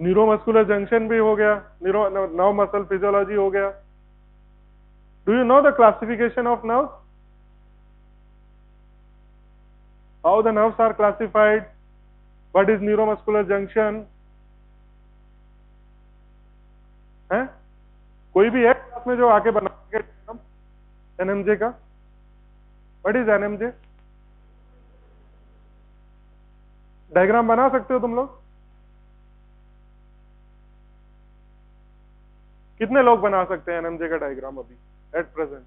Neuromuscular junction भी हो गया, नर्व मसल फिजियोलॉजी हो गया. Do you know the classification of nerves? How the nerves are classified? What is neuromuscular junction? है कोई भी है क्लास में जो आके बना सके एनएमजे का? What is NMJ? डायग्राम बना सकते हो तुम लोग? कितने लोग बना सकते हैं एनएमजे का डायग्राम अभी एट प्रेजेंट?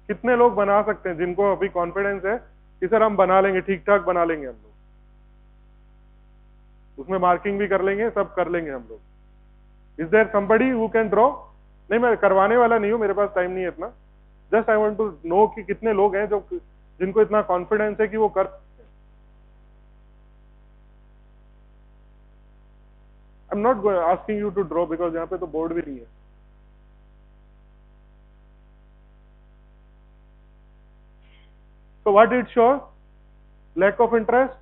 कितने लोग बना सकते हैं जिनको अभी कॉन्फिडेंस है कि सर हम बना लेंगे, ठीक ठाक बना लेंगे हम लोग, उसमें मार्किंग भी कर लेंगे, सब कर लेंगे हम लोग? Is there somebody who can draw? नहीं, मैं करवाने वाला नहीं हूं, मेरे पास टाइम नहीं है इतना. Just I want to know कि कितने लोग हैं जो जिनको इतना कॉन्फिडेंस है कि वो कर सकते हैं. I am not asking you to draw because यहाँ पे तो बोर्ड भी नहीं है. So what it shows? Lack of interest,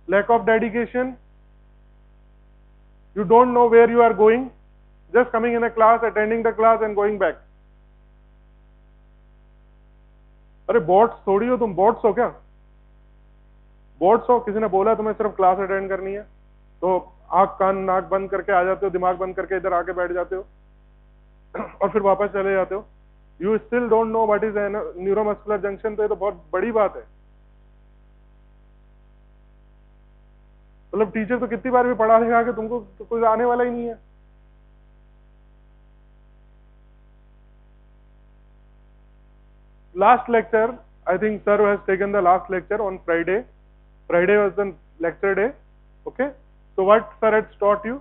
lack of dedication. You don't know where you are going, just coming in a class, attending the class and going back. अरे bots थोड़ी हो तुम, बॉट्स हो क्या? Bots हो, किसी ने बोला तुम्हें सिर्फ क्लास अटेंड करनी है तो आंख कान नाक बंद करके आ जाते हो, दिमाग बंद करके इधर आके बैठ जाते हो और फिर वापस चले जाते हो. You still don't know what is neuromuscular junction. तो ये तो बहुत बड़ी बात है. मतलब टीचर तो कितनी बार भी पढ़ा देगा कि तुमको तो कुछ आने वाला ही नहीं है. Last lecture, I think sir has taken the last lecture on Friday. Friday was the lecture day. Okay. So what sir had taught you?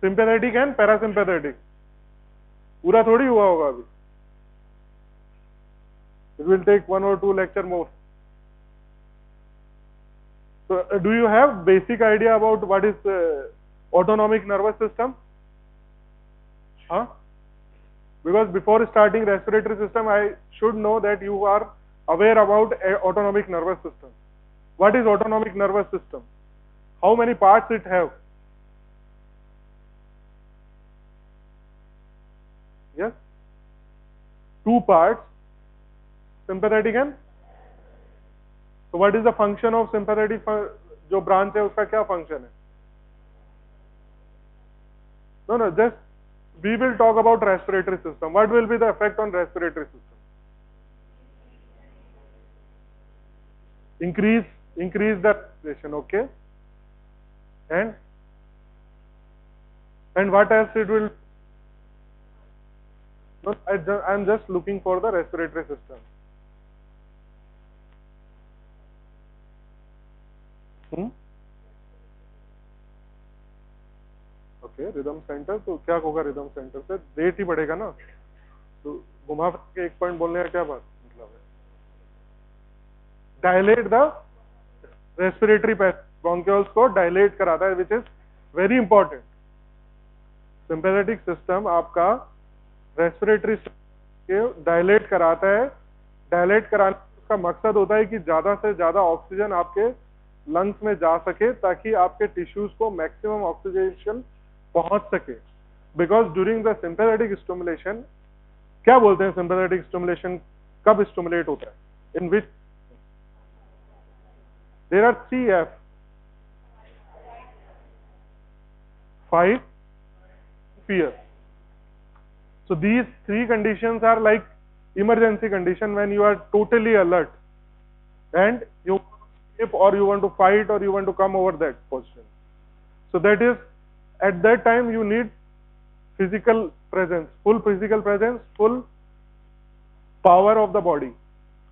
Sympathetic and parasympathetic. पूरा थोड़ी हुआ होगा अभी. It will take 1 or 2 lecture more. So do you have basic idea about what is autonomic nervous system? Huh? Because before starting respiratory system, I should know that you are aware about autonomic nervous system. What is autonomic nervous system? How many parts it have? Yes? 2 parts, sympathetic and. So what is the function of sympathetic? जो branch है उसका क्या function है? No, just we will talk about respiratory system. What will be the effect on respiratory system? Increase the respiration. Okay. And what else it will? No, I am just looking for the respiratory system. Okay, rhythm centre. तो क्या होगा rhythm centre से? Rate ही बढ़ेगा ना. तो घुमा फिर के एक पॉइंट बोलने का क्या बात मतलब है? डायलेट द रेस्पिरेटरी ब्रोंकियोल्स को डायलेट कराता है, which is very important. Sympathetic system आपका रेस्पिरेटरी के डायलेट कराता है. डायलेट कराने का मकसद होता है कि ज्यादा से ज्यादा ऑक्सीजन आपके लंग्स में जा सके ताकि आपके टिश्यूज को मैक्सिमम ऑक्सीजनेशन पहुंच सके. Because during the sympathetic stimulation, क्या बोलते हैं सिंपैथेटिक स्टिमुलेशन कब स्टिमुलेट होता है? In which there are 3 F. Fight, fear. So these 3 conditions are like emergency condition when you are totally alert and you escape or you want to fight or you want to come over that position. So that is, at that time you need physical presence, full physical presence, full power of the body.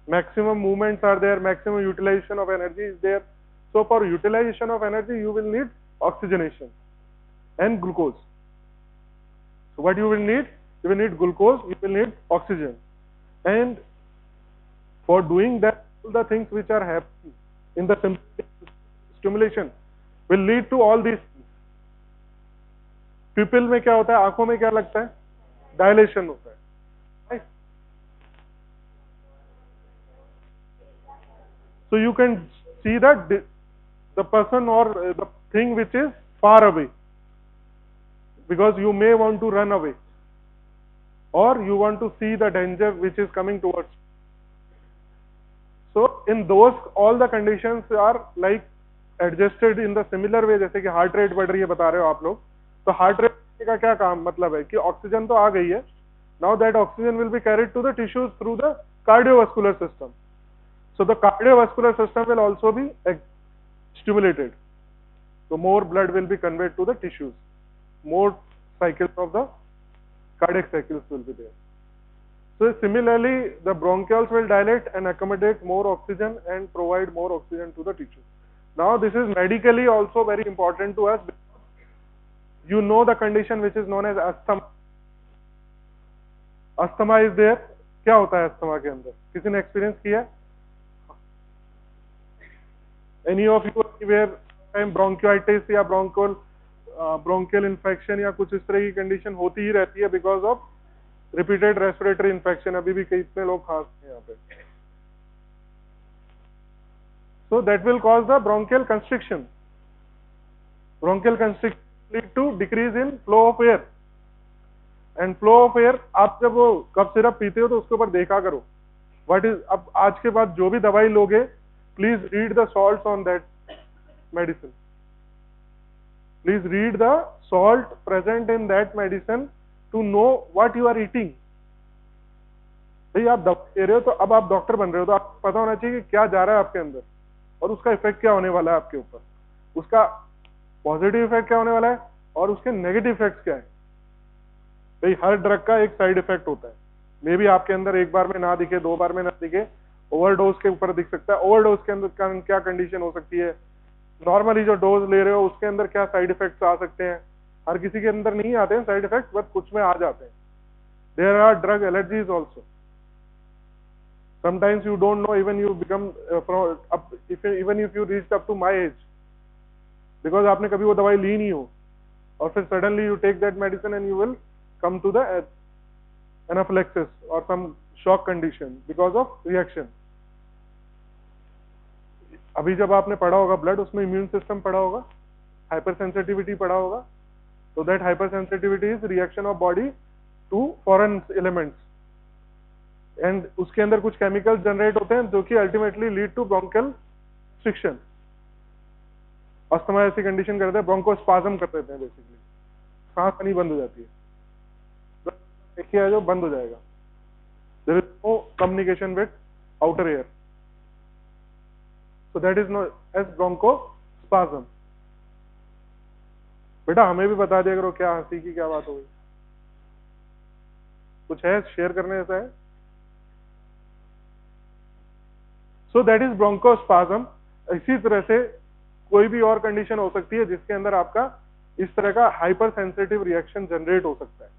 Maximum movements are there, maximum utilization of energy is there. So for utilization of energy you will need oxygenation and glucose. So what you will need? You will need glucose, you will need oxygen. And for doing that, all the things which are happening in the stimulation will lead to all these things. Pupil में क्या होता है? आंखों में क्या लगता है? Dilation होता है, right? So you can see that the person or the thing which is far away, because you may want to run away or you want to see the danger which is coming towards you. So in those all the conditions are like adjusted in the similar way. जैसे कि heart rate बढ़ रही है बता रहे हो आप लोग, तो हार्ट रेट का क्या काम मतलब है कि ऑक्सीजन तो आ गई है, now that oxygen will be carried to the tissues through the cardiovascular system. So the cardiovascular system will also be stimulated. So more blood will be conveyed to the tissues. More cycles of the cardiac cycles will be there. So similarly, the bronchioles will dilate and accommodate more oxygen and provide more oxygen to the tissue. Now this is medically also very important to us. You know the condition which is known as asthma. Asthma is there. क्या होता है asthma के अंदर? किसी ने experience किया? Any of you anywhere bronchitis या bronchial infection या कुछ इस तरह की कंडीशन होती ही रहती है because of repeated respiratory infection. अभी भी कितने लोग खांसते हैं यहाँ पे. So that will cause the bronchial constriction. Bronchial constriction lead to decrease in flow of air. And flow of air, आप जब वो कफ सिरप पीते हो तो उसके ऊपर देखा करो. What is, अब आज के बाद जो भी दवाई लोगे, please read the salts on that medicine. Please read the salt present in that medicine to know what you are eating. भाई आप दवा ले रहे हो तो अब आप डॉक्टर बन रहे हो तो आपको पता होना चाहिए कि क्या जा रहा है आपके अंदर और उसका इफेक्ट क्या होने वाला है आपके ऊपर, उसका पॉजिटिव इफेक्ट क्या होने वाला है और उसके नेगेटिव इफेक्ट्स क्या है. भाई हर ड्रग का एक साइड इफेक्ट होता है. मे भी आपके अंदर एक बार में ना दिखे, दो बार में ना दिखे, ओवरडोज के ऊपर दिख सकता है. ओवरडोज के अंदर क्या कंडीशन हो सकती है, नॉर्मली जो डोज ले रहे हो उसके अंदर क्या साइड इफेक्ट्स आ सकते हैं. हर किसी के अंदर नहीं आते हैं साइड इफेक्ट, बट कुछ में आ जाते हैं. There are drug allergies also. Sometimes you don't know, even you become even if you reached up to my age, because आपने कभी वो दवाई ली नहीं हो और फिर suddenly you take that medicine and you will come to the anaphylaxis or some shock condition because of reaction. अभी जब आपने पढ़ा होगा ब्लड, उसमें इम्यून सिस्टम पढ़ा होगा, हाइपर सेंसिटिविटी पढ़ा होगा. तो that hypersensitivity is reaction of body to foreign elements and उसके अंदर कुछ केमिकल्स जनरेट होते हैं जो कि ultimately lead to bronchial striction. Asthma ऐसी कंडीशन करते हैं, ब्रोंकोस्पाज्म कर देते हैं, बेसिकली सांस नहीं बंद हो जाती है. देखिए जो बंद हो जाएगा. There is no communication with outer air. So that is known as bronchospasm. बेटा हमें भी बता दिया करो क्या हंसी की क्या बात हो गई. कुछ है शेयर करने जैसा है? So that is bronchospasm. इसी तरह से कोई भी और कंडीशन हो सकती है जिसके अंदर आपका इस तरह का हाइपर सेंसिटिव रिएक्शन जनरेट हो सकता है.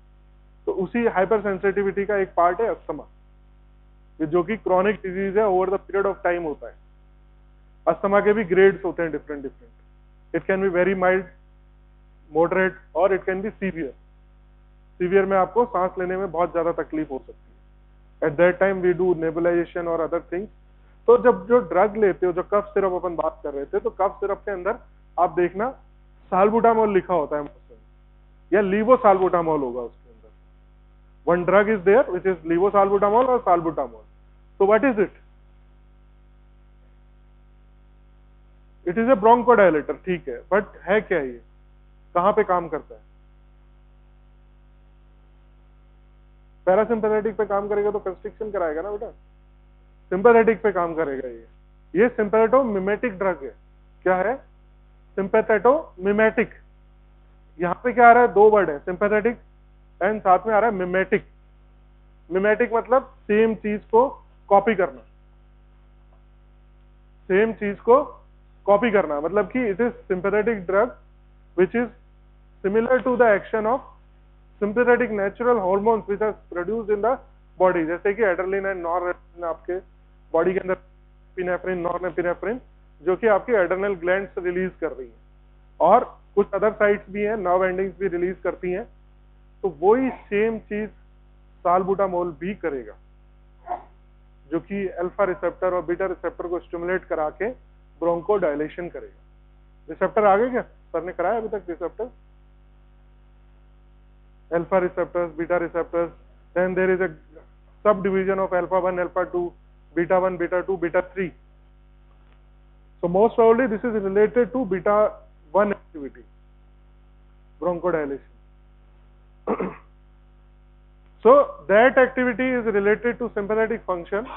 तो उसी हाइपर सेंसिटिविटी का एक पार्ट है अस्थमा, जो कि क्रॉनिक डिजीज है, over the period of time होता है. अस्थमा के भी ग्रेड्स होते हैं different. It can be very mild, moderate और it can be severe. Severe में आपको सांस लेने में बहुत ज्यादा तकलीफ हो सकती है. At that time we do nebulization और अदर थिंग्स. तो जब जो ड्रग लेते हो, जो कफ सिरप अपन बात कर रहे थे, तो कफ सिरप के अंदर आप देखना साल्बुटामोल लिखा होता है या लीवोसाल्बुटामोल होगा उसके अंदर. One drug is there which is levosalbutamol और साल्बुटामोल. तो what is it? It is a bronchodilator. ठीक है, बट है क्या ये, कहां पे काम करता है? पैरासिम्पैथेटिक पे काम करेगा तो कंस्ट्रिक्शन कराएगा ना बेटा. सिंपैथेटिक पे काम करेगा ये सिम्पैथेटोमिमेटिक ड्रग है. क्या है? सिम्पैथेटोमिमेटिक. यहां पे क्या आ रहा है? दो वर्ड है, सिंपैथेटिक एंड साथ में आ रहा है मिमेटिक. मिमेटिक मतलब सेम चीज को कॉपी करना. सेम चीज को कॉपी करना मतलब कि it is sympathetic drug which is similar to the action of sympathetic natural hormones which are produced in the body. जैसे कि एड्रेनलिन एंड नॉरएड्रेनलिन आपके बॉडी के अंदर, एपिनेफ्रिन, नॉरएपिनेफ्रिन, जो कि आपकी एड्रेनल ग्लैंड से रिलीज कर रही है, और कुछ अदर साइट्स भी हैं, नर्व एंडिंग्स भी रिलीज करती हैं. तो वही सेम चीज साल्बुटामोल भी करेगा, जो कि अल्फा रिसेप्टर और बीटा रिसेप्टर को स्टिमुलेट करा के ब्रोंको डायलेशन करेगा। रिसेप्टर आ गए क्या? सर ने कराया अभी तक receptor? Alpha receptors, beta receptors, then there is a subdivision of alpha 1, alpha 2, beta 1, beta 2, beta 3. So most probably this is related to beta 1 activity, bronchodilation. So that activity is related to sympathetic function.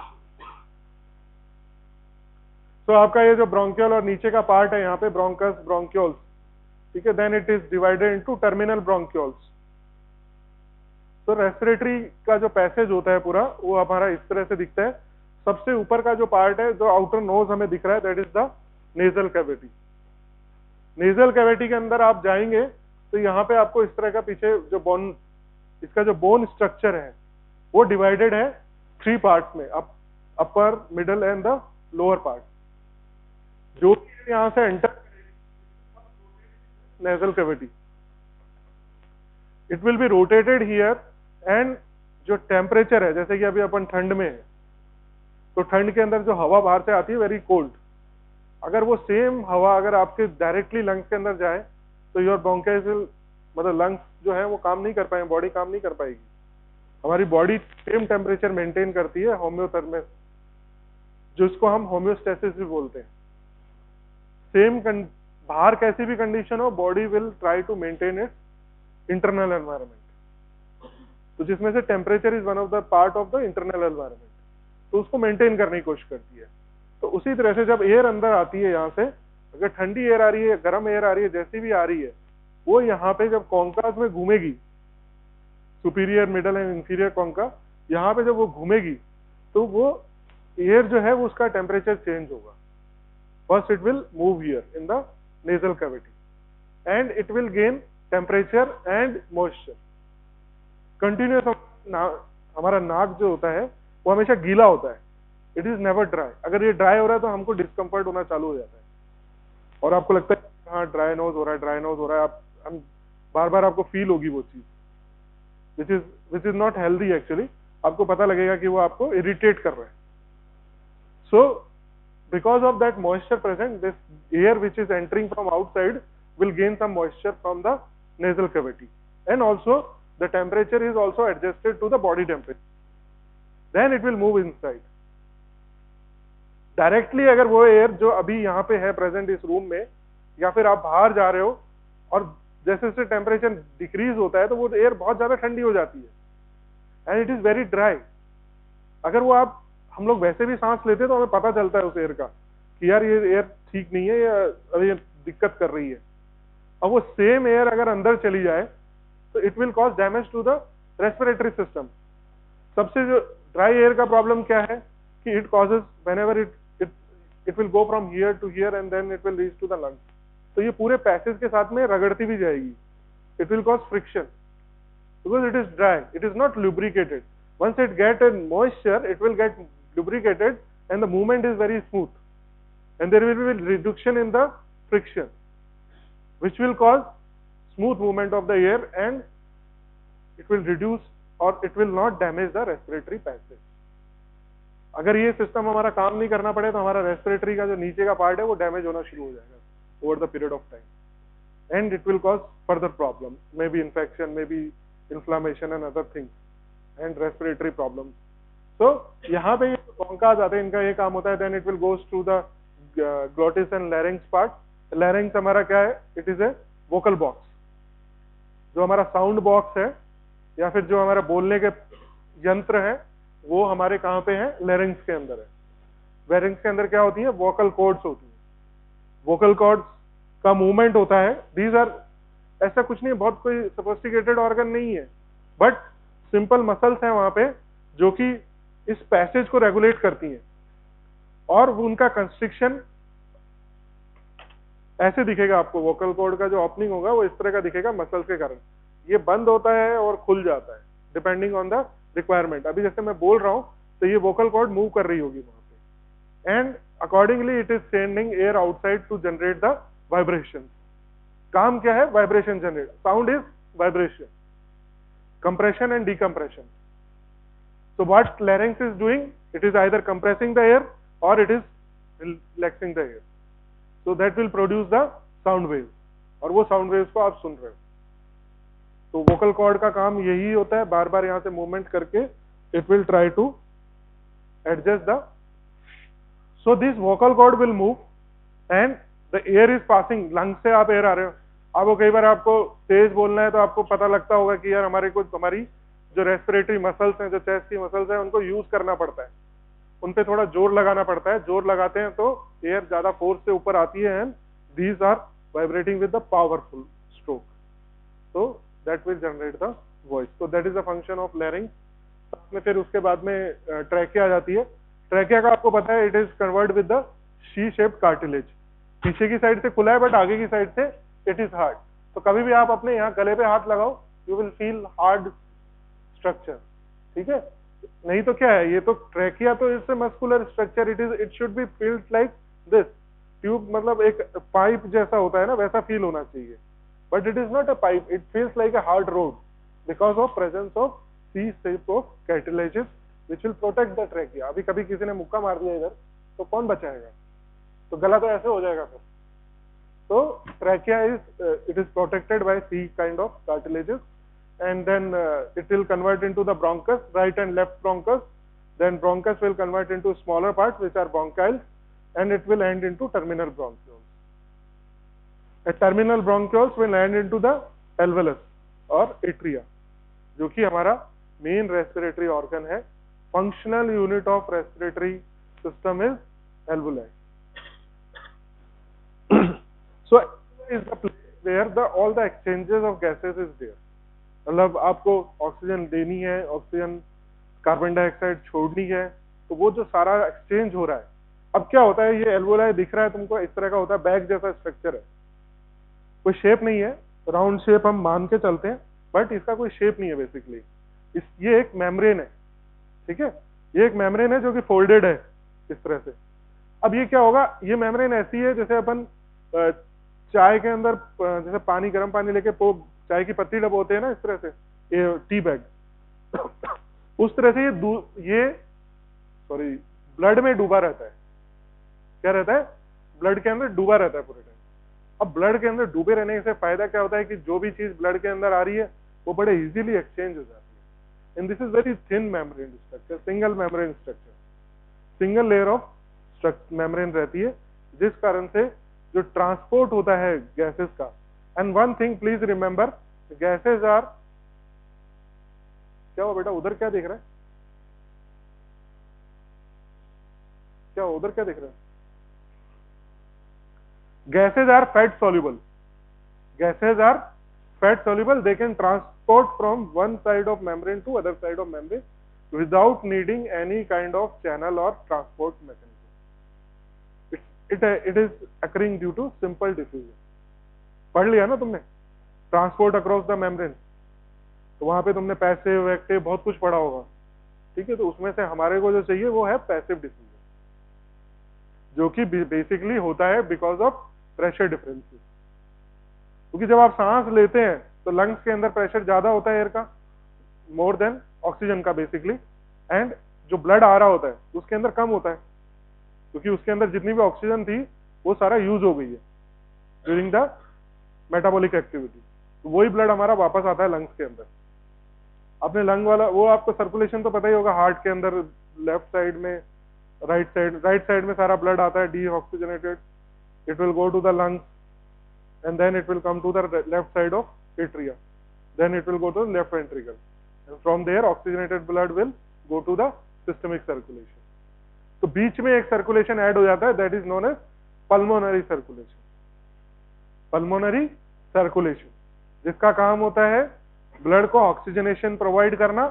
So आपका ये जो bronchial और नीचे का part है यहाँ पे bronchus, bronchioles, ठीक है, then it is divided into terminal bronchioles. तो रेस्पिरेटरी का जो पैसेज होता है पूरा वो हमारा इस तरह से दिखता है. सबसे ऊपर का जो पार्ट है, जो आउटर नोज हमें दिख रहा है, that is the nasal cavity. Nasal cavity के अंदर आप जाएंगे तो यहाँ पे आपको इस तरह का पीछे जो बोन, इसका जो बोन स्ट्रक्चर है वो डिवाइडेड है 3 पार्ट्स में, upper, middle and the lower part. जो यहाँ से enter nasal cavity, it will be rotated here, and जो टेम्परेचर है, जैसे कि अभी अपन ठंड में है, तो ठंड के अंदर जो हवा बाहर से आती है वेरी कोल्ड, अगर वो सेम हवा अगर आपके डायरेक्टली लंग्स के अंदर जाए तो योर ब्रोंकाइटिस, मतलब लंग्स जो है वो काम नहीं कर पाएंगे, बॉडी काम नहीं कर पाएगी. हमारी बॉडी सेम टेम्परेचर मेंटेन करती है, होम्योथर्मस, जिसको हम होम्योस्टेसिस भी बोलते हैं. सेम बाहर कैसी भी कंडीशन हो, body will try to maintain its internal environment. तो जिसमें से temperature is one of the part of the internal environment, तो उसको मेंटेन करने की कोशिश करती है. तो उसी तरह से जब एयर अंदर आती है यहाँ से, अगर ठंडी एयर आ रही है, गर्म एयर आ रही है, जैसी भी आ रही है, वो यहाँ पे जब कॉन्कास में घूमेगी, superior, middle and inferior concha, यहाँ पे जब वो घूमेगी तो वो एयर जो है वो उसका टेम्परेचर चेंज होगा. First it will move here in the nasal cavity and it will gain temperature and moisture. Continuous हमारा नाक जो होता है वो हमेशा गीला होता है, इट इज नेवर ड्राई. अगर ये ड्राई हो रहा है तो हमको डिस्कम्फर्ट होना चालू हो जाता है और आपको लगता है हाँ ड्राई नोज हो रहा है, ड्राई नोज हो रहा है. हम बार बार आपको फील होगी वो चीज, which is not healthy actually. आपको पता लगेगा कि वो आपको इरिटेट कर रहा है. So because of that moisture present, this air which is entering from outside will gain some moisture from the nasal cavity, and also the temperature is also adjusted to the body temperature, then it will move inside directly. अगर वो air जो अभी यहाँ पे है present इस room में, या फिर आप बाहर जा रहे हो और जैसे जैसे टेम्परेचर डिक्रीज होता है तो वो एयर बहुत ज्यादा ठंडी हो जाती है, and it is very dry. अगर वो हम लोग वैसे भी सांस लेते हैं तो हमें पता चलता है उस एयर का कि यार ये एयर ठीक नहीं है, या ये दिक्कत कर रही है. अब वो सेम एयर अगर अंदर चली जाए तो it will cause damage to the respiratory system. सबसे जो ड्राई एयर का प्रॉब्लम क्या है कि it causes whenever it will go from here to here and then it will reach to the lungs. तो ये पूरे पैसेज के साथ में रगड़ती भी जाएगी. It will cause friction because it is dry, it is not lubricated. Once it get a moisture, it will get lubricated and the movement is very smooth, and there will be reduction in the friction, which will cause smooth movement of the air, and it will reduce or it will not damage the respiratory passage. अगर ये system हमारा काम नहीं करना पड़े तो हमारा respiratory का जो नीचे का पार्ट है वो डैमेज होना शुरू हो जाएगा over the period of time, and it will cause further problem, may be infection, may be inflammation and other things and respiratory problem. तो यहाँ पे कॉन्कास आते हैं, इनका ये काम होता है. Then it will goes to the glottis and larynx part. Larynx हमारा क्या है? It is a vocal box. जो हमारा साउंड बॉक्स है या फिर जो हमारा बोलने के यंत्र है वो हमारे कहाँ पे है? लैरिंग्स के अंदर है. लैरिंग्स के अंदर क्या होती है? वोकल कॉर्ड्स होती है. वोकल कॉर्ड्स का मूवमेंट होता है. दीज आर, ऐसा कुछ नहीं, बहुत कोई सोफिस्टिकेटेड ऑर्गन नहीं है, बट सिंपल मसल्स हैं वहां पे जो कि इस पैसेज को रेगुलेट करती हैं, और उनका कंस्ट्रिक्शन ऐसे दिखेगा आपको. वोकल कॉर्ड का जो ओपनिंग होगा वो इस तरह का दिखेगा मसल्स के कारण. ये बंद होता है और खुल जाता है डिपेंडिंग ऑन द रिक्वायरमेंट. अभी जैसे मैं बोल रहा हूं तो ये वोकल कॉर्ड मूव कर रही होगी वहां पे, and accordingly it is sending air outside to generate the vibration. काम क्या है? Vibration generate. Sound is vibration, compression and decompression. So what larynx is doing? It is either compressing the air or it is relaxing the air. So that will produce the sound waves, और वो sound waves को आप सुन रहे हो. तो vocal cord का काम यही होता है, बार बार यहाँ से मूवमेंट करके it will try to adjust the. So this vocal cord will move and the air is passing. lungs से आप air आ रहे हो, आपको कई बार आपको तेज बोलना है तो आपको पता लगता होगा कि यार हमारी जो रेस्पिरेटरी मसल्स हैं, जो चेस्ट की मसल्स हैं, उनको यूज करना पड़ता है, उन पे थोड़ा जोर लगाना पड़ता है. जोर लगाते हैं तो एयर ज्यादा फोर्स से ऊपर आती है and these are vibrating with the powerful stroke, so that will generate the voice. So that is the function of larynx. में फिर उसके बाद में ट्रैकिया आ जाती है. ट्रैकिया का आपको पता है, it is convert with the she shaped cartilage. पीछे की साइड से खुला है बट आगे की साइड से इट इज हार्ड. तो कभी भी आप अपने यहाँ गले पे हाथ लगाओ, you will feel hard structure. ठीक है, नहीं तो क्या है, ये तो ट्रैकिया तो इससे muscular structure, it should B field like this. Tube मतलब एक पाइप जैसा होता है ना, वैसा फील होना चाहिए, but it is not a pipe, it feels like a hard rod because of presence of C shape of cartilages which will protect the trachea. अभी कभी किसी ने मुक्का मार दिया इधर तो कौन बचाएगा, तो गला तो ऐसे हो जाएगा फिर. So trachea it is protected by C kind of cartilages, and then it will convert into the bronchus, right and left bronchus. Then bronchus will convert into smaller parts which are bronchioles, and it will end into terminal bronchioles. A terminal bronchioles will end into the alveolus or atria, जो कि हमारा main respiratory organ है. Functional unit of respiratory system is alveoli. So is the place where all the exchanges of gases is there. मतलब आपको oxygen देनी है, oxygen carbon dioxide छोड़नी है, तो वो जो सारा एक्सचेंज हो रहा है. अब क्या होता है, ये एल्वोलाई दिख रहा है तुमको, इस तरह का होता है, बैग जैसा स्ट्रक्चर है, कोई शेप नहीं है, राउंड शेप हम मान के चलते हैं, बट इसका कोई शेप नहीं है बेसिकली. ये एक मेम्ब्रेन है. ठीक है, ये एक मेम्ब्रेन है जो कि फोल्डेड है इस तरह से. अब ये क्या होगा, ये मेम्ब्रेन ऐसी है जैसे अपन चाय के अंदर जैसे पानी, गर्म पानी लेके चाय की पत्ती डबोते हैं ना, इस तरह से ये टी बैग, उस तरह से ये ब्लड में डूबा रहता है. क्या रहता है, ब्लड के अंदर डूबा रहता है पूरे टाइम. अब ब्लड के अंदर डूबे रहने से फायदा क्या होता है कि जो भी चीज ब्लड के अंदर आ रही है वो बड़े इजीली एक्सचेंज हो जाती है. And this is very thin membrane structure, single membrane structure, single layer of membrane रहती है, जिस कारण से जो ट्रांसपोर्ट होता है गैसेस का. And one thing please remember, gases are, क्या हुआ बेटा, उधर क्या देख रहा है, क्या उधर क्या देख रहा है. Gases are fat soluble. Gases are fat soluble. They can transport from one side of membrane to other side of membrane without needing any kind of channel or transport mechanism. It is occurring due to simple diffusion. पढ़ लिया ना तुमने, transport across the membrane, तो वहां पे तुमने passive active बहुत कुछ पढ़ा होगा. ठीक है, तो उसमें से हमारे को जो चाहिए वो है पैसिव डिफ्यूजन, जो कि बेसिकली होता है बिकॉज ऑफ प्रेशर डिफरेंसेस. क्योंकि जब आप सांस लेते हैं तो लंग्स के अंदर प्रेशर ज्यादा होता है एयर का, मोर देन ऑक्सीजन का बेसिकली, एंड जो ब्लड आ रहा होता है उसके अंदर कम होता है, क्योंकि उसके अंदर जितनी भी ऑक्सीजन थी वो सारा यूज हो गई है ड्यूरिंग द मेटाबॉलिक एक्टिविटी. तो वही ब्लड हमारा वापस आता है लंग्स के अंदर. अपने लंग वाला वो आपको सर्कुलेशन तो पता ही होगा, हार्ट के अंदर लेफ्ट साइड में, राइट साइड में सारा ब्लड आता है deoxygenated, it will go to the lungs and then it will come to the left side of atria, then it will go to the left ventricle, and from there oxygenated blood will go to the systemic circulation. तो बीच में एक circulation add हो जाता है, that is known as pulmonary circulation. pulmonary circulation जिसका काम होता है ब्लड को ऑक्सीजनेशन प्रोवाइड करना.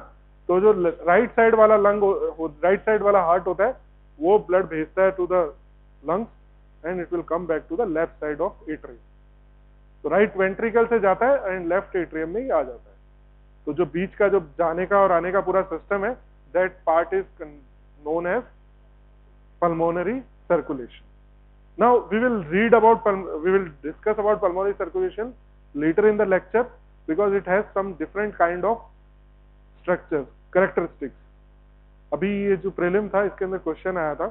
तो जो राइट साइड वाला लंग, राइट साइड वाला हार्ट होता है, वो ब्लड भेजता है to the lungs and it will come back to the left side of atrium. तो राइट वेंट्रिकल से जाता है एंड लेफ्ट एट्रियम में ही आ जाता है. तो जो बीच का जो जाने का और आने का पूरा सिस्टम है, that part is known as pulmonary circulation. Now we will discuss about pulmonary circulation later in the lecture because it has some different kind of structures, characteristics. अभी ये जो प्रीलिम था इसके अंदर क्वेश्चन आया था,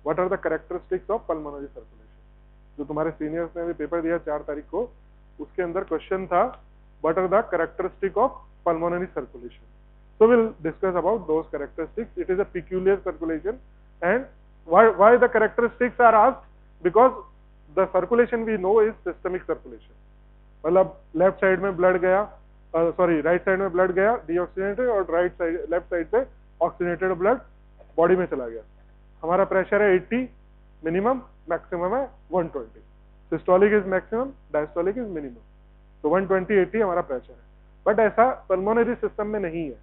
what are the characteristics of pulmonary circulation. जो तुम्हारे सीनियर्स ने भी पेपर दिया 4 तारीख को, उसके अंदर क्वेश्चन था what are the characteristic of pulmonary circulation. So we'll discuss about those characteristics. It is a peculiar circulation, and why the characteristics are asked, because the circulation we know is systemic circulation. मतलब left side में blood गया, sorry right side में blood गया deoxygenated, और right side left side से oxygenated blood body में चला गया। हमारा प्रेशर है 80, मिनिमम, मैक्सिमम है 120। Systolic is maximum, diastolic is minimum. तो 120 80 हमारा प्रेशर है। बट ऐसा पल्मोनरी सिस्टम में नहीं है।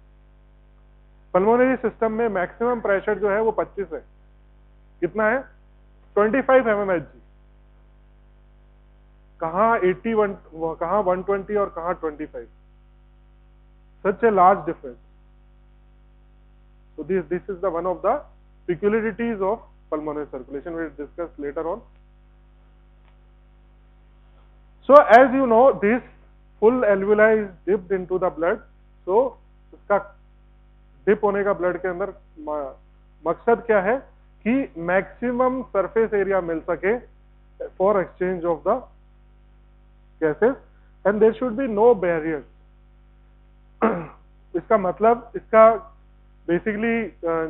पल्मोनरी सिस्टम में मैक्सिमम प्रेशर जो है वो 25 है। कितना है? 25 mmHg। कहाँ 81, कहाँ 120 और कहाँ 25। Such a large difference. So this is the one of the peculiarities of pulmonary circulation. We will discuss later on. So as you know, this full alveoli is dipped into the blood. So इसका dip होने का blood के अंदर मकसद क्या है कि maximum surface area मिल सके for exchange of the gases, and there should be no barriers. इसका मतलब, इसका बेसिकली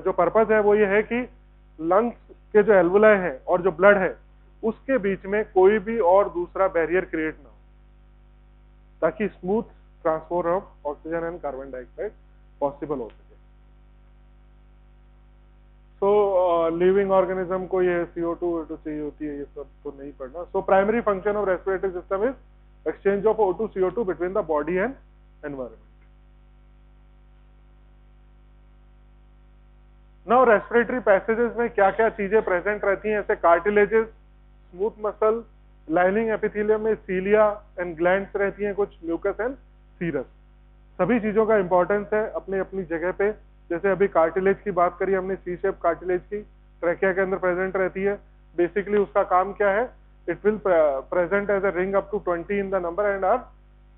जो पर्पस है वो ये है कि लंग्स के जो एल्वुलाई है और जो ब्लड है उसके बीच में कोई भी और दूसरा बैरियर क्रिएट ना हो, ताकि smooth transfer of oxygen and carbon dioxide possible हो सके। सो लिविंग ऑर्गेनिज्म को ये CO2 O2 चाहिए होती है, ये सब तो नहीं पढ़ना। So primary function of respiratory system is exchange of O2 CO2 between the body and environment. Now respiratory passages में क्या क्या चीजें प्रेजेंट रहती हैं? ऐसे cartilages, smooth muscle, lining epithelium में सीलिया एंड ग्लैंड्स रहती हैं, कुछ म्यूकस एंड सीरस। सभी चीजों का इंपॉर्टेंस है अपनी अपनी जगह पे। जैसे अभी कार्टिलेज की बात करी हमने, सी शेप कार्टिलेज की ट्रैकिया के अंदर प्रेजेंट रहती है। बेसिकली उसका काम क्या है? It will present as a ring up to 20 in the number and are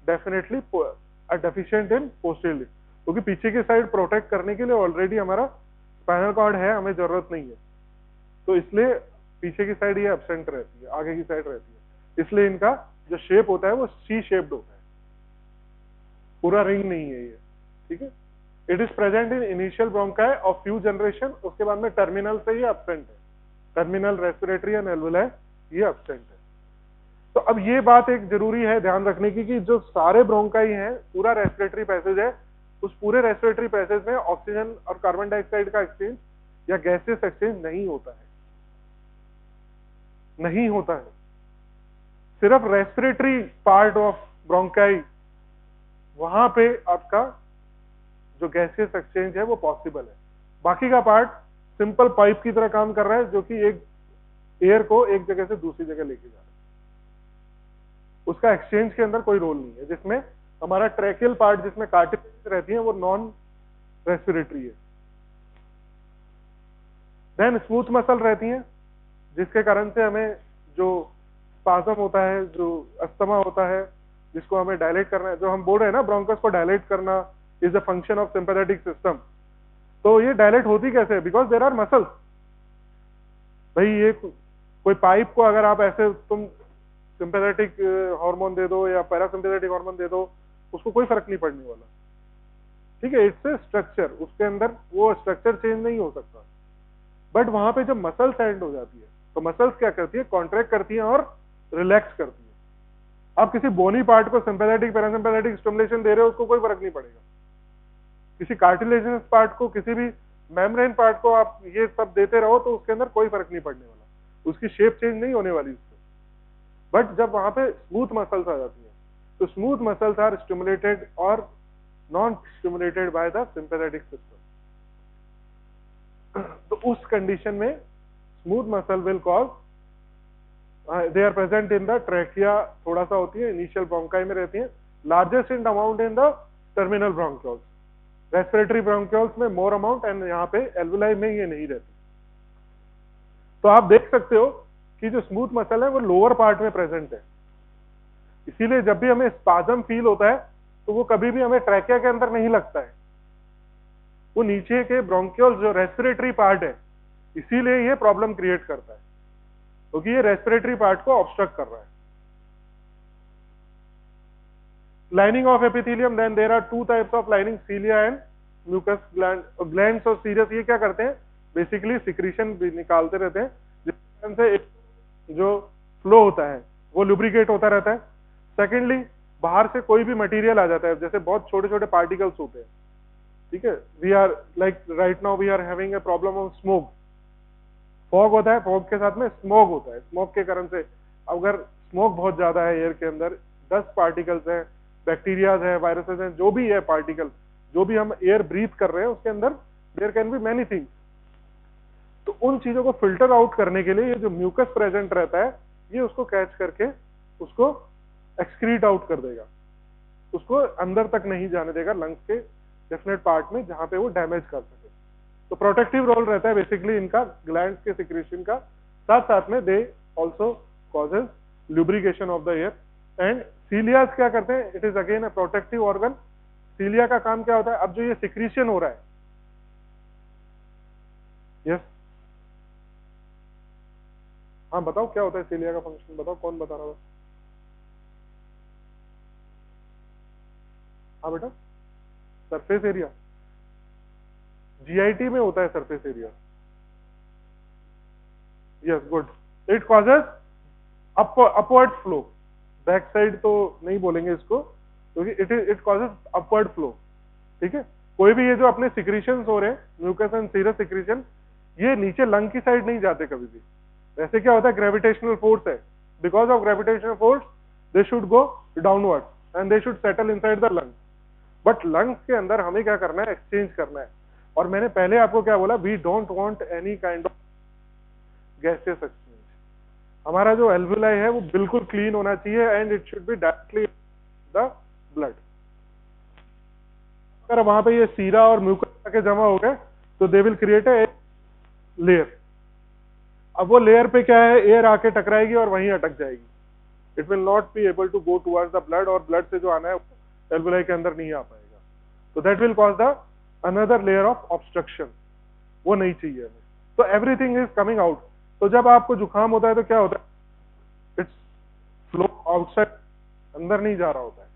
definitely deficient in posterior, क्योंकि पीछे की साइड प्रोटेक्ट करने के लिए ऑलरेडी हमारा स्पाइनल कॉर्ड है, हमें जरूरत नहीं है, तो इसलिए पीछे की साइड ये एब्सेंट रहती है, आगे की साइड रहती है। इसलिए इनका जो शेप होता है वो सी शेप्ड होता है, पूरा रिंग नहीं है ये, ठीक है। It is present in initial bronchi of few generation, उसके बाद में टर्मिनल से ये एब्सेंट है, टर्मिनल रेस्पिरेटरी एंड एल्वुलाई ये एब्सेंट है। तो अब ये बात एक जरूरी है ध्यान रखने की कि जो सारे ब्रोंकाई हैं, पूरा रेस्पिरेटरी पैसेज है, उस पूरे रेस्पिरेटरी पैसेज में ऑक्सीजन और कार्बन डाइऑक्साइड का एक्सचेंज या गैसेस एक्सचेंज नहीं होता है, नहीं होता है। सिर्फ रेस्पिरेटरी पार्ट ऑफ ब्रोंकाई, वहां पे आपका जो गैसेस एक्सचेंज है वो पॉसिबल है। बाकी का पार्ट सिंपल पाइप की तरह काम कर रहा है, जो कि एक एयर को एक जगह से दूसरी जगह लेके जा रहा है, उसका एक्सचेंज के अंदर कोई रोल नहीं है। जिसमें हमारा ट्रैकियल पार्ट जिसमें कार्टिलेज रहती है वो नॉन रेस्पिरेटरी है। देन स्मूथ मसल रहती हैं, जिसके कारण से हमें जो स्पाज्म होता है, जो अस्थमा होता है, जिसको हमें डायलेट करना है, जो हम बोल रहे हैं ना ब्रोंकस को डायलेट करना is a function of sympathetic system. तो ये डायलेट होती कैसे? Because there are muscles. भाई ये कोई पाइप को अगर आप ऐसे तुम सिंपैथेटिक हार्मोन दे दो या पैरासिम्पैथेटिक हार्मोन दे दो, उसको कोई फर्क नहीं पड़ने वाला, ठीक है। इट्स ए स्ट्रक्चर, उसके अंदर वो स्ट्रक्चर चेंज नहीं हो सकता। बट वहां पे जब मसल्स एंड हो जाती है तो मसल्स क्या करती है? कॉन्ट्रैक्ट करती है और रिलैक्स करती है। आप किसी बोनी पार्ट को सिंपैथेटिक पैरासिम्पैथेटिक स्टिमुलेशन दे रहे हो, उसको कोई फर्क नहीं पड़ेगा। किसी कार्टिलेजिनस पार्ट को, किसी भी मेम्ब्रेन पार्ट को आप ये सब देते रहो तो उसके अंदर कोई फर्क नहीं पड़ने वाला, उसकी शेप चेंज नहीं होने वाली उससे। बट जब वहां पे स्मूथ मसल्स आ जाती है तो स्मूथ मसल्स आर स्टिमुलेटेड और non stimulated by the sympathetic system. तो उस कंडीशन में smooth muscle will cause, they are present in the trachea, थोड़ा सा होती है, इनिशियल ब्रोंकाई में रहती है, largest in amount in the terminal bronchioles, respiratory bronchioles में मोर अमाउंट, एंड यहाँ पे एल्वुलाई में ये नहीं रहती। तो आप देख सकते हो कि जो स्मूथ मसल है वो लोअर पार्ट में प्रेजेंट है, इसीलिए जब भी हमें स्पाज्म फील होता है तो वो कभी भी हमें ट्रैकिया के अंदर नहीं लगता है, वो नीचे के ब्रोंकियोल जो रेस्पिरेटरी पार्ट है, इसीलिए ये प्रॉब्लम क्रिएट करता है, क्योंकि ये रेस्पिरेटरी पार्ट को ऑब्स्ट्रक्ट कर रहा है. Lining of epithelium, then there are two types of lining, cilia and mucous gland. Glands और सीरियस ये क्या करते हैं, बेसिकली सिक्रीशन भी निकालते रहते हैं, जिसके कारण से एक जो फ्लो होता है वो लुब्रिकेट होता रहता है. सेकेंडली, बाहर से कोई भी मटेरियल आ जाता है, जैसे बहुत छोटे छोटे पार्टिकल्स होते हैं, ठीक है. We are like right now we are having a problem of smoke. Fog होता है, फॉग के साथ में स्मोक होता है. स्मोक के कारण से अगर स्मोक बहुत ज्यादा है एयर के अंदर, 10 पार्टिकल्स हैं, बैक्टीरियाज है, वायरसेस हैं, जो भी है पार्टिकल, जो भी हम एयर ब्रीथ कर रहे हैं उसके अंदर there can be many things. तो उन चीजों को फिल्टर आउट करने के लिए ये जो म्यूकस प्रेजेंट रहता है, ये उसको कैच करके उसको एक्सक्रीट आउट कर देगा, उसको अंदर तक नहीं जाने देगा लंग्स के डेफिनेट पार्ट में जहां पे वो डैमेज कर सके. तो प्रोटेक्टिव रोल रहता है बेसिकली इनका ग्लैंड्स के सिक्रेशन का. साथ साथ में they also causes lubrication of the air. And cilias क्या करते हैं, it is again a protective organ. Cilia का काम क्या होता है, अब जो ये सिक्रीशन हो रहा है, यस हाँ बताओ क्या होता है सीलिया का फंक्शन, बताओ कौन बता रहा है. हाँ बेटा, सरफेस एरिया, जीआईटी में होता है surface area. Yes good. It causes upward flow. Back side तो नहीं बोलेंगे इसको, क्योंकि इट कॉजेज अपवर्ड फ्लो. ठीक है. कोई भी ये जो अपने सिक्रीशंस हो रहे हैं, म्यूकस एंड सीरस सिक्रीशन, ये नीचे लंग की साइड नहीं जाते कभी भी. वैसे क्या होता है, ग्रेविटेशनल फोर्स है, because of gravitational force they should go downward and they should settle inside the lung. But lungs के अंदर हमें क्या करना है, एक्सचेंज करना है. और मैंने पहले आपको क्या बोला, we don't want any kind of gases exchange. हमारा जो एल्वुलाई है वो बिल्कुल क्लीन होना चाहिए and it should be directly the blood. अगर वहां पे ये सीरा और म्यूकस के जमा हो गए तो they will create a layer. अब वो लेयर पे क्या है, एयर आके टकराएगी और वहीं अटक जाएगी. It will not be able to go towards the blood, और ब्लड से जो आना है एल्वुलाई के अंदर नहीं आ पाएगा. तो that will cause the another layer of obstruction. वो नहीं चाहिए हमें. तो एवरीथिंग इज कमिंग आउट. तो जब आपको जुकाम होता है तो क्या होता है, इट्स फ्लो आउटसाइड, अंदर नहीं जा रहा होता है.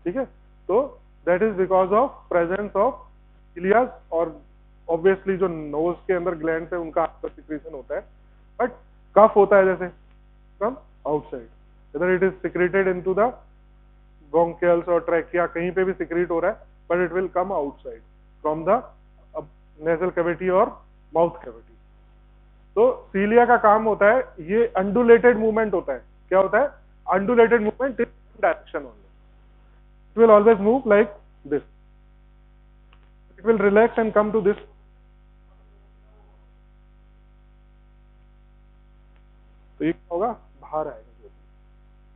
ठीक है. तो that is because of presence of Ilyas. और ऑब्वियसली जो नोज के अंदर ग्लैंड है उनका सिक्रीशन होता है. बट कफ होता है जैसे फ्रॉम आउटसाइड, इधर it is secreted into the bronchioles और ट्रैकिया, कहीं पे भी सिक्रीट हो रहा है, but it will come outside from the nasal cavity और माउथ कैविटी. तो सीलिया का काम होता है, ये अंडुलेटेड मूवमेंट होता है. क्या होता है, undulated movement in direction only. It will always move like this. It will relax and come to this. तो ये होगा, बाहर आएगा.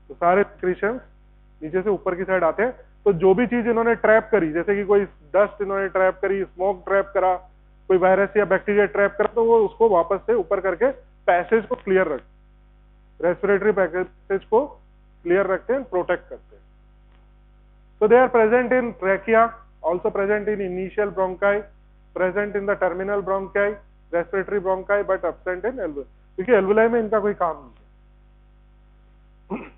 तो सारे सिक्रीशंस नीचे से ऊपर की साइड आते हैं. तो जो भी चीज इन्होंने ट्रैप करी, जैसे कि कोई डस्ट इन्होंने ट्रैप करी, स्मोक ट्रैप करा, कोई वायरस या बैक्टीरिया ट्रैप करा, तो वो उसको वापस से ऊपर करके पैसेज को क्लियर रख, रेस्पिरेटरी पैसेज को क्लियर रखते हैं, प्रोटेक्ट करते हैं. तो they are present in trachea, also present in initial bronchi, present in the terminal bronchi, respiratory bronchi, but absent in alveoli, क्योंकि एल्वुलाई में इनका कोई काम नहीं है.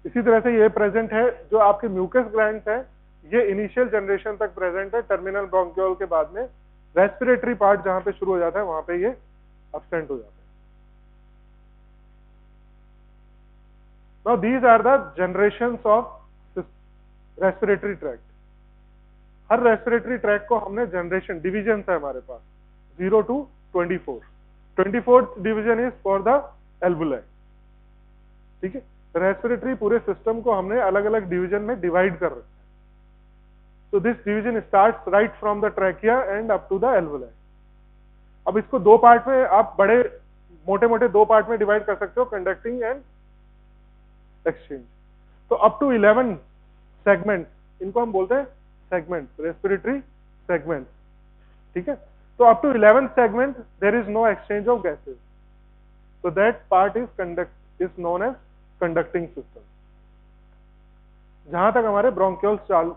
इसी तरह से ये प्रेजेंट है, जो आपके म्यूकस ग्लैंड्स है, ये इनिशियल जनरेशन तक प्रेजेंट है. टर्मिनल ब्रोंकियोल के बाद में रेस्पिरेटरी पार्ट जहां पे शुरू हो जाता है वहां पे ये एब्सेंट हो जाता है. Now these are the generations of respiratory tract. हर रेस्पिरेटरी ट्रैक्ट को हमने जनरेशन, डिविजन है हमारे पास 0 to 24. 24th division is for the alveoli. ठीक है. रेस्पिरेटरी पूरे सिस्टम को हमने अलग अलग डिवीजन में डिवाइड कर रखा है. So this division starts right from the trachea and up to the alveoli. अब इसको दो पार्ट में, आप बड़े मोटे मोटे दो पार्ट में डिवाइड कर सकते हो, कंडक्टिंग एंड एक्सचेंज. तो अप टू 11 सेगमेंट, इनको हम बोलते हैं सेगमेंट, रेस्पिरेटरी सेगमेंट. ठीक है. तो up to 11 segment there is no exchange of gases. So that part is known as conducting system. जहां तक हमारे ब्रोंकियोल्स चालू,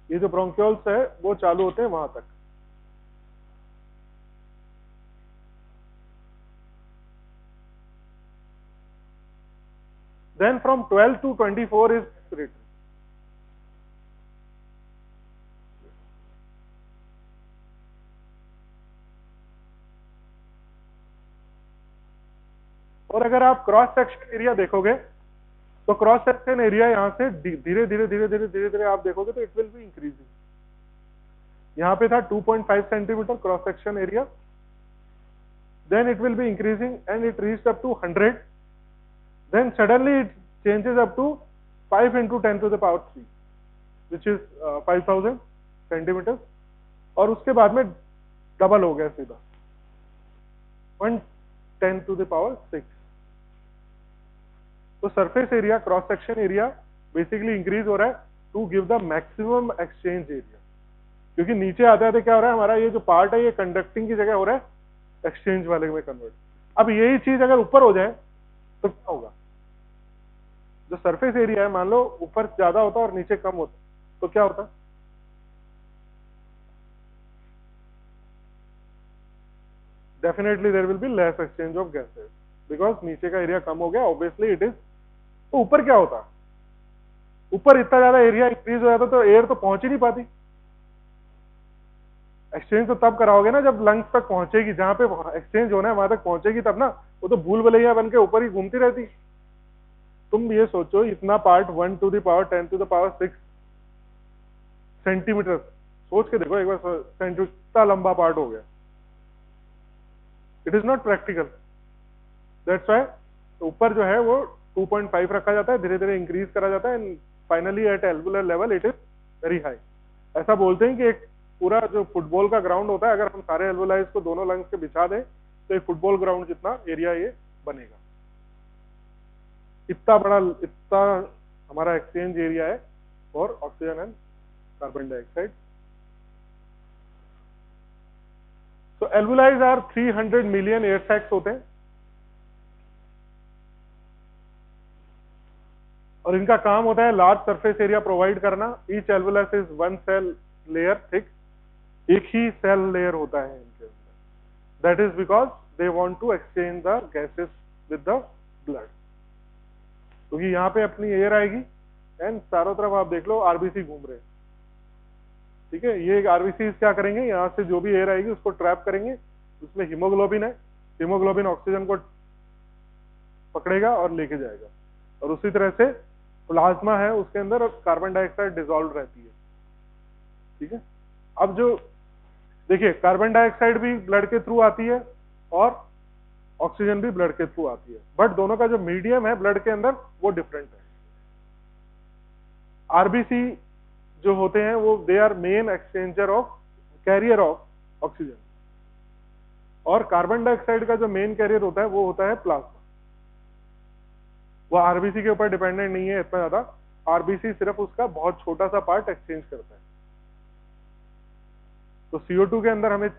ये जो ब्रोंकियोल्स है वो चालू होते हैं वहां तक. then from 12 to 24 is respiratory. और अगर आप क्रॉस सेक्शन एरिया देखोगे तो क्रॉस सेक्शन एरिया यहां से धीरे धीरे धीरे धीरे धीरे धीरे आप देखोगे तो इट विल बी इंक्रीजिंग. यहां पे था 2.5 centimetre cross section area, then it will be increasing and it reached up to 100, then suddenly it changes up to 5 into 10 to the power 3 which is 5000 centimetre, और उसके बाद में double हो गया सीधा 110 to the power 6. तो surface area, cross section area basically increase हो रहा है to give the maximum exchange area, क्योंकि नीचे आते आते क्या हो रहा है, हमारा ये जो पार्ट है ये कंडक्टिंग की जगह हो रहा है एक्सचेंज वाले में कन्वर्ट. अब यही चीज अगर ऊपर हो जाए तो क्या होगा, जो सरफेस एरिया है मान लो ऊपर ज्यादा होता और नीचे कम होता तो क्या होता, definitely there will be less exchange of gases because नीचे का एरिया कम हो गया. Obviously it is. तो ऊपर क्या होता, ऊपर इतना ज्यादा एरिया इंक्रीज हो जाता तो एयर तो पहुंच ही नहीं पाती. एक्सचेंज तो तब कराओगे ना जब लंग्स तक पहुंचेगी, जहां पे एक्सचेंज होना है वहां तक पहुंचेगी तब ना. वो तो भूल भुलैया बन के ऊपर ही घूमती रहती. तुम ये सोचो इतना part 1 to the power 10 to the power 6 centimetre, सोच के देखो एक बार, सेंटीमीटर इतना लंबा पार्ट हो गया. It is not practical. That's why ऊपर जो है वो 2.5 रखा जाता है, धीरे धीरे इंक्रीज करा जाता है and finally at alveolar level it is very high. ऐसा बोलते हैं कि एक पूरा जो फुटबॉल का ग्राउंड होता है, अगर हम सारे एल्वुलाइज को दोनों लंग्स के बिछा दें तो एक फुटबॉल ग्राउंड जितना एरिया ये बनेगा. इतना बड़ा, इतना हमारा एक्सचेंज एरिया है for oxygen and carbon dioxide. तो alveoli are 300 million air sacs होते हैं और इनका काम होता है लार्ज सरफेस एरिया प्रोवाइड करना. Each alveolus is 1 cell layer thick. एक ही सेल लेयर होता है इनके अंदर. That is because they want to exchange the gases with the blood. क्योंकि यहाँ पे अपनी एयर आएगी एंड चारों तरफ आप देख लो आरबीसी घूम रहे हैं. ठीक है, ये आरबीसी क्या करेंगे, यहाँ से जो भी एयर आएगी उसको ट्रैप करेंगे. उसमें हीमोग्लोबिन है, हीमोग्लोबिन ऑक्सीजन को पकड़ेगा और लेके जाएगा. और उसी तरह से प्लाज्मा है उसके अंदर कार्बन डाइऑक्साइड डिसॉल्व रहती है. ठीक है, अब जो देखिए कार्बन डाइऑक्साइड भी ब्लड के थ्रू आती है और ऑक्सीजन भी ब्लड के थ्रू आती है, बट दोनों का जो मीडियम है ब्लड के अंदर वो डिफरेंट है. आरबीसी जो होते हैं वो they are main exchanger of carrier of oxygen, और कार्बन डाइऑक्साइड का जो मेन कैरियर होता है वो होता है प्लाज्मा. वो आरबीसी के ऊपर डिपेंडेंट नहीं है इतना ज्यादा. आरबीसी सिर्फ उसका बहुत छोटा सा पार्ट एक्सचेंज करता है. तो CO2 के अंदर हमें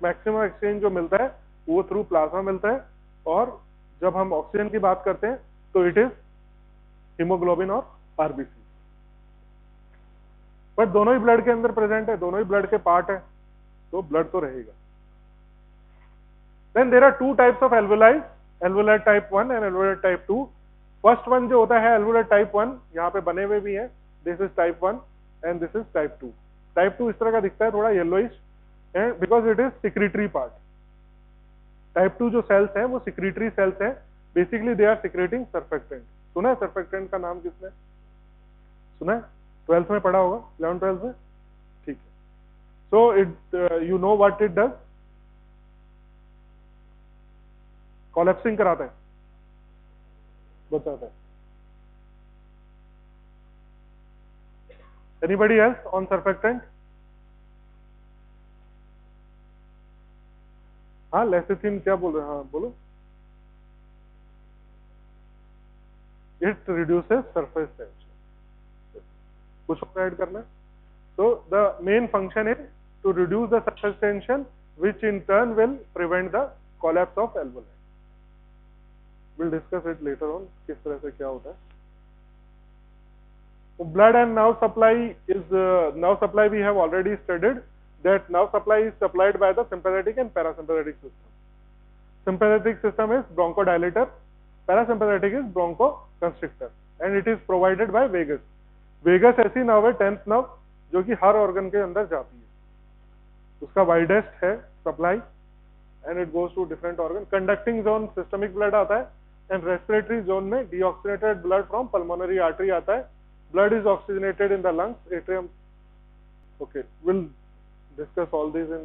मैक्सिमम एक्सचेंज जो मिलता है वो थ्रू प्लाज्मा मिलता है, और जब हम ऑक्सीजन की बात करते हैं तो इट इज हीमोग्लोबिन और आरबीसी. बट दोनों ही ब्लड के अंदर प्रेजेंट है, दोनों ही ब्लड के पार्ट है, तो ब्लड तो रहेगा. Then there are 2 types of alveoli, alveolar type 1 and alveolar type 2. First one जो होता है एल्वुलर टाइप 1, यहाँ पे बने हुए भी हैं. This is type 1 and this is type 2. Type 2 इस तरह का दिखता है, थोड़ा yellowish, and because it is secretory part. Type 2 जो सेल्स हैं वो सिक्रीटरी सेल्स हैं. Basically they are secreting surfactant. सुना है सर्फेक्टेंट का नाम किसने सुना है? 12th में पढ़ा होगा, 11th-12th में. ठीक है, so it you know what it does. Collapsing कराता है, बताता है. Anybody else on surfactant? हाँ, लेसिथिन क्या बोल रहे हैं? हाँ बोलो. It reduces surface tension. कुछ और ऐड करना है? तो the main function is to reduce the surface tension which in turn will prevent the collapse of alveoli. Will discuss it later on किस तरह से क्या होता है. Blood and nerve supply is nerve supply we have already studied that nerve supply is supplied by the sympathetic and parasympathetic system. Sympathetic system is bronchodilator, parasympathetic is bronchodilator. Constrictor and it is provided by vagus. Vagus ऐसी nerve है 10th nerve जो कि हर organ के अंदर जाती है, उसका widest है supply and it goes to different organ. Conducting zone systemic blood आता है एंड रेस्पिरेटरी जोन में deoxygenated blood from pulmonary artery आता है। Blood is oxygenated in the lungs, atrium. Okay, will discuss all this in